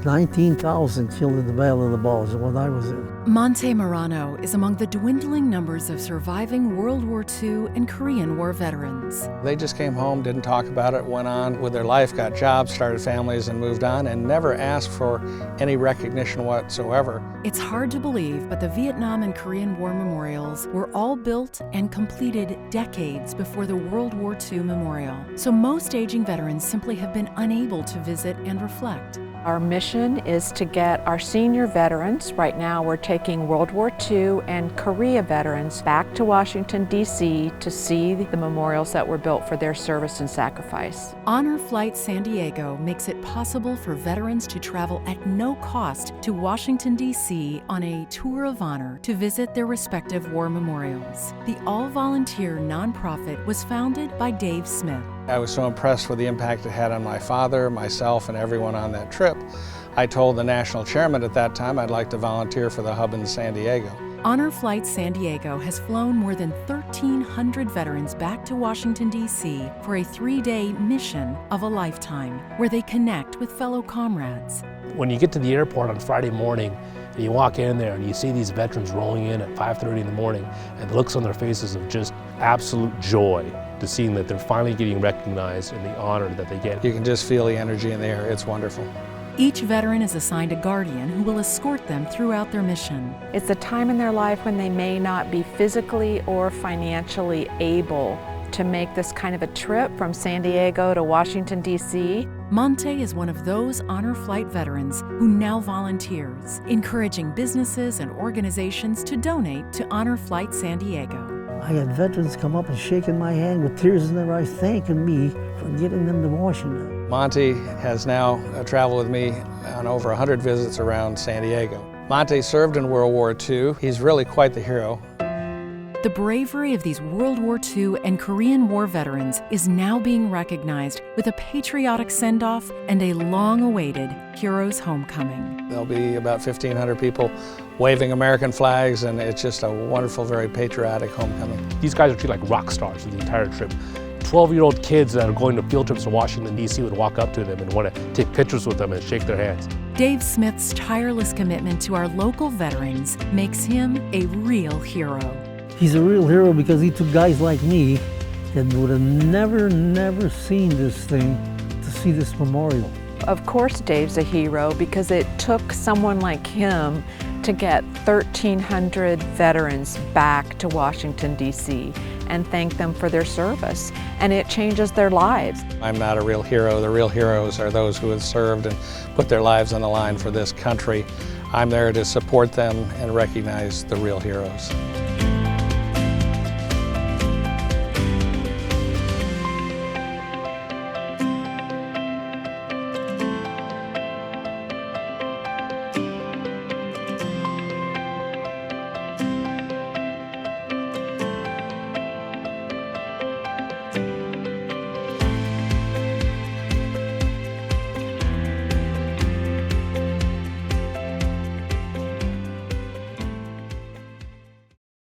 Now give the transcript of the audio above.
19,000 killed in the Battle of the Bulge when I was in. Monte Morano is among the dwindling numbers of surviving World War II and Korean War veterans. They just came home, didn't talk about it, went on with their life, got jobs, started families, and moved on, and never asked for any recognition whatsoever. It's hard to believe, but the Vietnam and Korean War memorials were all built and completed decades before the World War II memorial. So most aging veterans simply have been unable to visit and reflect. Our mission is to get our senior veterans, right now we're taking World War II and Korea veterans back to Washington, D.C. to see the memorials that were built for their service and sacrifice. Honor Flight San Diego makes it possible for veterans to travel at no cost to Washington, D.C. on a tour of honor to visit their respective war memorials. The all-volunteer nonprofit was founded by Dave Smith. I was so impressed with the impact it had on my father, myself, and everyone on that trip. I told the national chairman at that time I'd like to volunteer for the hub in San Diego. Honor Flight San Diego has flown more than 1,300 veterans back to Washington, D.C. for a 3-day mission of a lifetime, where they connect with fellow comrades. When you get to the airport on Friday morning, and you walk in there and you see these veterans rolling in at 5:30 in the morning, and the looks on their faces of just absolute joy to seeing that they're finally getting recognized and the honor that they get. You can just feel the energy in the air. It's wonderful. Each veteran is assigned a guardian who will escort them throughout their mission. It's a time in their life when they may not be physically or financially able to make this kind of a trip from San Diego to Washington, D.C. Monte is one of those Honor Flight veterans who now volunteers, encouraging businesses and organizations to donate to Honor Flight San Diego. I had veterans come up and shaking my hand with tears in their eyes, thanking me for getting them to Washington. Monte has now traveled with me on over 100 visits around San Diego. Monte served in World War II. He's really quite the hero. The bravery of these World War II and Korean War veterans is now being recognized with a patriotic send-off and a long-awaited Heroes Homecoming. There'll be about 1,500 people waving American flags, and it's just a wonderful, very patriotic homecoming. These guys are treated like rock stars for the entire trip. 12-year-old kids that are going to field trips to Washington, D.C. would walk up to them and want to take pictures with them and shake their hands. Dave Smith's tireless commitment to our local veterans makes him a real hero. He's a real hero because he took guys like me that would have never seen this thing to see this memorial. Of course Dave's a hero because it took someone like him to get 1,300 veterans back to Washington, D.C. and thank them for their service, and it changes their lives. I'm not a real hero. The real heroes are those who have served and put their lives on the line for this country. I'm there to support them and recognize the real heroes.